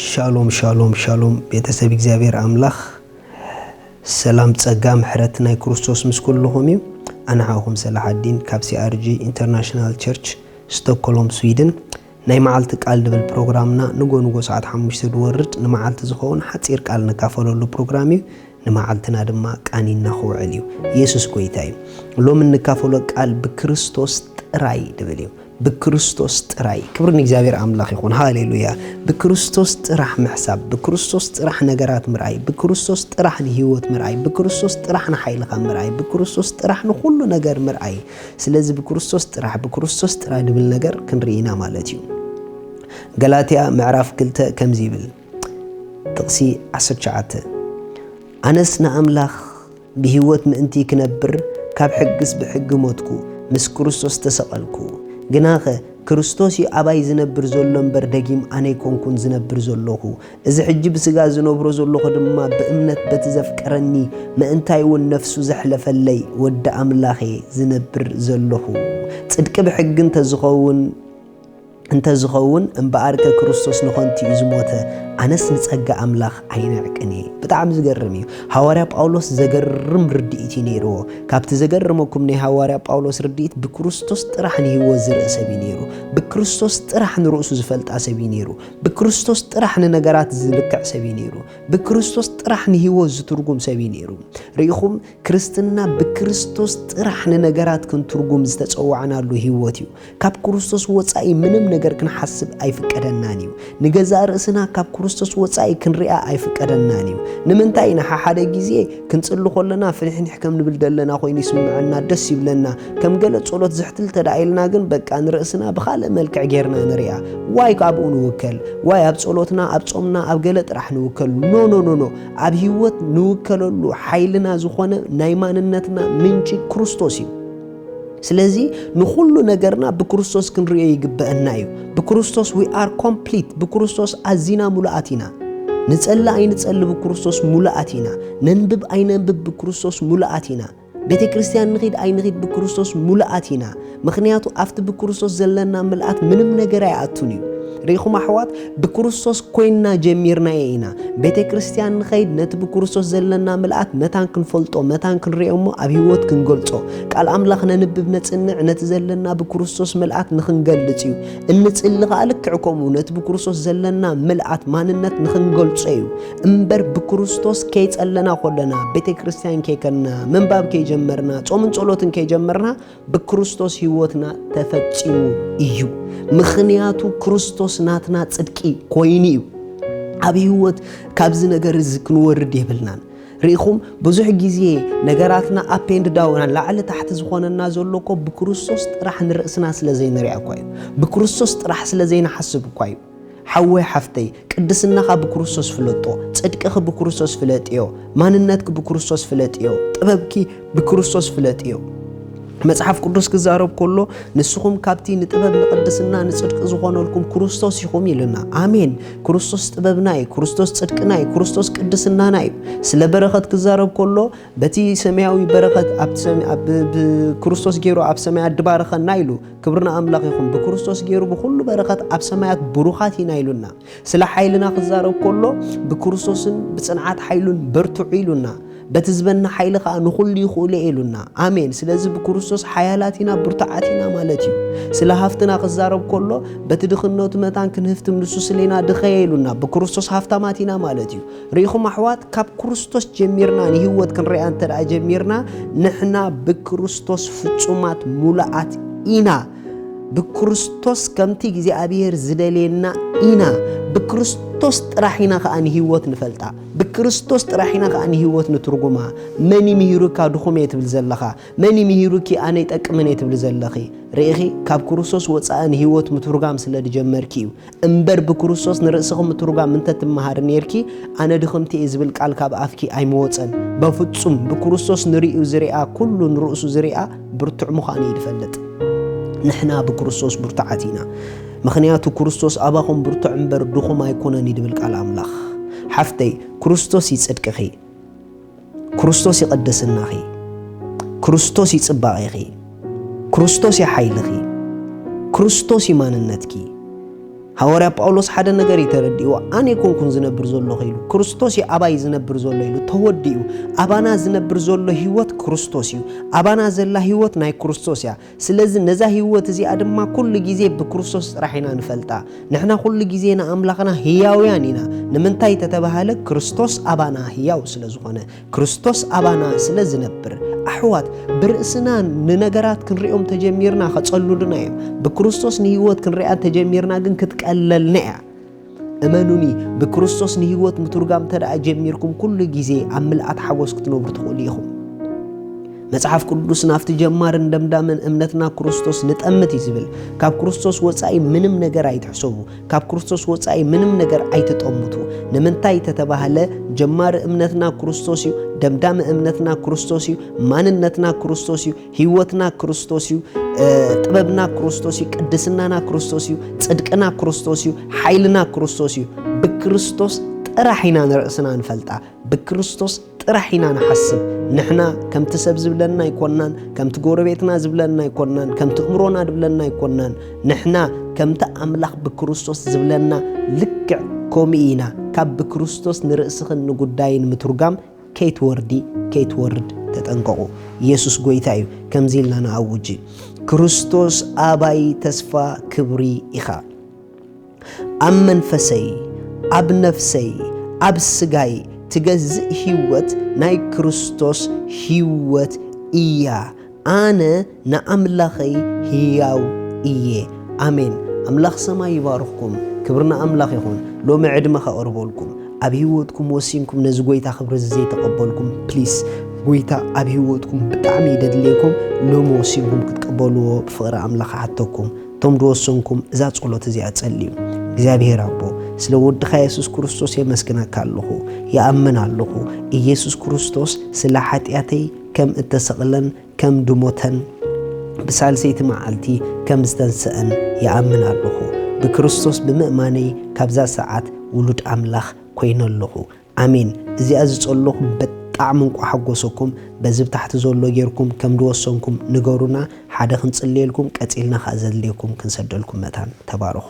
ሻሎም ሻሎም ሻሎም ቤተሰብ እግዚአብሔር አምላኽ ሰላም ጸጋ ምሕረት ናይ ክርስቶስ ምስ ኩልኹም እዩ ኣንዓኹም ሰላሐዲን ካብ ሲአርጂ ኢንተርናሽናል ቸርች ስቶክሆልም ስዊድን ናይ መዓልቲ ቃል ድብል ፕሮግራምና ንጎ ሰዓት 5 ድወርድ ንመዓልቲ ዝኸውን ሓፂር ቃል ንካፈለሉ ፕሮግራም እዩ ንመዓልትና ድማ ቃኒና ኽውዕል እዩ ኢየሱስ ጎይታ እዩ ሎም ንካፈሎ ቃል ብክርስቶስ ጥራይ ድብል እዩ بكريستوس تراي كبرني እግዚአብሔር አምላክ ይሁን ሃሌሉያ بكريستوس ጥራሕ መሕሳብ بكريستوس ጥራሕ ነገራት ምርአይ بكريستوس ጥራሕ ህይወት ምርአይ بكريستوس ጥራሕ ንኃይልኻ ምርአይ بكريستوس ጥራሕ ንኹሉ ነገር ምርአይ ስለዚህ بكريستوس ጥራሕ ድብል ነገር ክንርኢና ማለት እዩ ገላትያ ምዕራፍ 2 ከምዚ ይብል ጥቕሲ 19 ኣነስ ንኣምላኽ ብህይወት ምእንቲ ክነብር ካብ ሕግስ ብሕግ ሞትኩ ምስ ክርስቶስ ተሰቐልኩ ግናኸ ክርስቶስ ኣባይ ዝነብር ዘሎ እምበር ደጊም ኣነ ኮንኩን ዝነብር ዘለኹ እዚ ሕጂ ብስጋ ዝነብሮ ዘለኹ ድማ ብእምነት በቲ ዘፍቀረኒ ምእንታይ እውን ነፍሱ ዘሕለፈለይ ወዲ ኣምላኸ ዝነብር ዘለኹ ጽድቂ ብሕግ እንተ ዝኸውን እምበኣርከ ክርስቶስ ንኾንቲ እዩ ዝሞተ ኣነስ ንጸጋ ኣምላኽ ኣይንዕቅኒ ብጣዕሚ ዝገርም እዩ ሐዋርያ ጳውሎስ ዘገርም ርድኢት ነይርዎ ካብቲ ዘገርመኩም ናይ ሐዋርያ ጳውሎስ ርድኢት ብክርስቶስ ጥራሕ ንህይወት ዝርኢ ሰብ ነይሩ ብክርስቶስ ጥራሕ ንርእሱ ዝፈልጣ ሰብ ነይሩ ብክርስቶስ ጥራሕ ንነገራት ዝልክዕ ሰብ ነይሩ ብክርስቶስ ጥራሕ ንህይወት ዝትርጉም ሰብ ነይሩ ርኢኹም ክርስትና ብክርስቶስ ጥራሕ ንነገራት ክንትርጉም ዝተጸዋዕናሉ ህይወት እዩ ካብ ክርስቶስ ወጻኢ ምንም ነገር ክንሓስብ ኣይፍቀደናን እዩ ንገዛ ርእስና ካብ ክርስቶስ ወጻኢ ክንሪኣ ኣይፍቀደናን እዩ ንምንታይ ኢና ሓደ ግዜ ክንጽሊ ኾለና ፍልሕንሕ ከም ንብል ደለና ኮይኑ ይስምዓና ደስ ይብለና ከም ገለ ጸሎት ዝሕትል ተዳኢልና ግን በቃ ንርእስና ብኻልእ መልክዕ ጌርና ንሪኣ ዋይ ካብኡ ንውከል ዋይ ኣብ ጸሎትና ኣብ ጾምና ኣብ ገለ ጥራሕ ንውከል ኖ ኣብ ህይወት ንውከለሉ ሓይልና ዝኾነ ናይ ማንነትና ምንጪ ክርስቶስ እዩ ስለዚህ ንኹሉ ነገርና በክርስቶስ ክንርዮ ይግበአና እዩ በክርስቶስ we are complete በክርስቶስ አዚና ሙላአቲና ንጸላ አይንጸል በክርስቶስ ሙላአቲና ነንብብ አይነንብብ በክርስቶስ ሙላአቲና ቤተ ክርስቲያን ንኺድ አይንኺድ በክርስቶስ ሙላአቲና ምክንያቱ አፍት በክርስቶስ ዘለና ምልአት ምንም ነገር አይአቱን እዩ ሪኹም አሕዋት በክርስቶስ ኮይና ጀሚርና ኢና ቤተ ክርስቲያን ንኸይድ ነቲ በክርስቶስ ዘለና ምልአት መታን ክንፈልጦ መታን ክንሪኦሞ ኣብ ህይወት ክንገልጾ ቃል አምላኽ ነንብብ ነጽንዕ ነቲ ዘለና በክርስቶስ ምልአት ንኽንገልጽ እዩ እንጽልኻ ልክዕኮም ነቲ በክርስቶስ ዘለና ምልአት ማንነት ንኽንገልጾ እዩ እምበር በክርስቶስ ከይጸለና ኾለና ቤተ ክርስቲያን ከይከና መንባብ ከይጀመርና ጾምን ጸሎትን ከይጀመርና በክርስቶስ ህይወትና ተፈጽሙ እዩ ምኽንያቱ ክርስቶስ ናትና ጽድቂ ኮይኑ እዩ ኣብ ህይወት ካብዚ ነገር ክንወርድ የብልናን ርኢኹም ብዙሕ ግዜ ነገራትና ኣፕ ኤንድ ዳውን ላዕሊ ታሕቲ ዝኾነና ዘለኮ ብክርስቶስ ጥራሕ ንርእስና ስለዘይንሪኣ እኳ እዩ ብክርስቶስ ጥራሕ ስለዘይንሓስብ እኳ እዩ ሓወይ ሓፍተይ ቅድስናኻ ብክርስቶስ ፍለጦ ጽድቅኺ ብክርስቶስ ፍለጥዮ ማንነትኪ ብክርስቶስ ፍለጥዮ ጥበብኪ ብክርስቶስ ፍለጥዮ መጽሐፍ ቅዱስ ክዛረብ ከሎ ንስኹም ካብቲ ንጥበብ ንቅድስና ንጽድቅ ዝኾነልኩም ክርስቶስ ይኹም ይልና አሜን ክርስቶስ ጥበብና እዩ ክርስቶስ ጽድቅና እዩ ክርስቶስ ቅድስናና እዩ ስለ በረኸት ክዛረብ ከሎ በቲ ሰማያዊ በረኸት ኣብ ክርስቶስ ገይሩ ኣብ ሰማያት ድባረኸና ኢሉ ክብርና አምላኽ ይኹን ብክርስቶስ ገይሩ ብኩሉ በረኸት ኣብ ሰማያት ብሩኻት ኢና ኢሉና ስለ ሓይልና ክዛረብ ከሎ ብክርስቶስን ብጽንዓት ሓይሉን በርትዑ ኢሉና በትዝበና ሓይልኻ ንኹሉ ይኽእሉ ኢሉና አሜን ስለዚህ በክርስቶስ ሓያላቲና ብርቱዓቲና ማለት እዩ ስለ ሃፍትና ክዛረብ ከሎ በትድኽነቱ መታን ክንህፍትም ንሱ ስለና ድኸየ ኢሉና በክርስቶስ ሃፍታማቲና ማለት እዩ ርኢኹም ኣሕዋት ካብ ክርስቶስ ጀሚርና ንህይወት ክንሪኣ እንተደኣ ጀሚርና ንሕና በክርስቶስ ፍጹማት ሙላአት ኢና በክርስቶስ ከምቲ እግዚአብሔር ዝደለየና ኢና በክርስቶስ ጥራሒና ከኣኒ ህይወት ንፈልጣ በክርስቶስ ጥራሒና ከኣኒ ህይወት ንትርጉማ መኒ ምሂሩካ ድኹም ትብል ዘለኻ መኒ ምሂሩኪ ኣነ ይጠቅምን ትብል ዘለኺ ርኢኺ ካብ ክርስቶስ ወፃእን ህይወት ምትርጋም ስለ ድጀመርኪ እዩ እምበር በክርስቶስ ንርእስኺ ምትርጋም እንተ ትመሃር ነርኪ ኣነ ድኽምቲ ዝብል ቃል ካብ ኣፍኪ ኣይመወፀን በፍጹም በክርስቶስ ንሪኡ ዝሪኣ ኩሉ ንርእሱ ዝሪኣ ብርቱዕ ምዃኑ ይድፈልጥ ንሕና በክርስቶስ ብርቱዓቲና ምክንያቱ ክርስቶስ ኣባኹም ብርቱዕ እምበር ድኹም ኣይኮነን ይድብል ቃል ኣምላኽ ሓፍተይ ክርስቶስ ይጽድቅኺ ክርስቶስ ይቅድስናኺ ክርስቶስ ይጽባቕኺ ክርስቶስ ይሓይልኺ ክርስቶስ ይማንነትኪ حواري باولوس حدا نجار يترديو أنا يكون زنبر زولو خيلو كريستوس أباي زنبر زولو يلو توديو أبانا زنبر زولو هيوت كريستوسيو أبانا زلا هيوت ناي كريستوسيا سلازم نزا هيوت زي أدم ما كل جزء بكريستوس راحنا نفلتا نحنا كل جزءنا أملاقنا هياويانينا نمنتاي تتبهالك كريستوس أبانا هياو سلازوخنا كريستوس أبانا سلازنبر أحوات برأسنا ننجرات كنريهم تجميرنا ختصلوا لنا بكريستوس نهيوت كنريات تجميرنا جن كتقللنا أمانوني بكريستوس نهيوت مترجم ترى جميركم كل جزء عمل أتحوس كتنوبر تقوليهم مصحف ቅዱስ ናፍቲ ጀማርን ደምዳምን እምነትና ክርስቶስ ንጠመት ይዝብል ካብ ክርስቶስ ወጻኢ ምንም ነገር አይትሕሰቡ ካብ ክርስቶስ ወጻኢ ምንም ነገር አይተጠሙቱ ንምንታይ ተተባሃለ ጀማር እምነትና ክርስቶስ እዩ ደምዳም እምነትና ክርስቶስ እዩ ማንነትና ክርስቶስ እዩ ህይወትና ክርስቶስ እዩ ጥበብና ክርስቶስ እዩ ቅድስናና ክርስቶስ እዩ ጽድቅና ክርስቶስ እዩ ኃይልና ክርስቶስ እዩ በክርስቶስ ጥራሒና ንርእስና ንፈልጣ በክርስቶስ ጥራሒና ንሐስብ نحنا كم تسب زبلنا يكونان كم تجوربيتنا زبلنا يكونان كم تأمرنا زبلنا يكونان نحنا كم تأملخ بكريستوس زبلنا لك كومينا كاب بكريستوس نرأسخن نقداين مترجم كيت ورد تتنقعو يسوع قويتايو كم زيلنا نعوجي كريستوس أباي تسفى كبري إخا أمن فسي أب نفسي أب سجاي تجزء هيوت ناي كريستوس هيوت إياه أنا نأملخي هياو إيه آمين أملخ سما يبارككم كبرنا أملخ يخون لو معد ما خأربولكم أبيوتكم وسيمكم نزقويتا خبر زي تقبلكم بليز قويتا أبيوتكم بتعمي دليكم لو موسيمكم كتقبلوا بفقر أملخ حتىكم توم دوسنكم ذات صلوة زيادة سليم እግዚአብሔር አቦ ስለ ወድኻ ኢየሱስ ክርስቶስ የመስከናካ አለሁ ያአመን አለሁ ኢየሱስ ክርስቶስ ስለ ኃጢአቴ ከም እተሰቀለን ከም ድሞተን በሳልሰይቲ መዓልቲ ከም ዝተንሰአን ያአመን አለሁ በክርስቶስ በመእማኔ ካብዛ ሰዓት ውሉድ አምላኽ ኮይነለሁ አሜን እዚኣ ዝጸለኹ በጣም እንቋሐጎሰኩም በዝብ ታሕቲ ዘሎ ጌርኩም ከም ድወሰንኩም ንገሩና ሓደ ክንጽልየልኩም ቀጺልና ኻዘልየኩም ክንሰደልኩም መታን ተባረኹ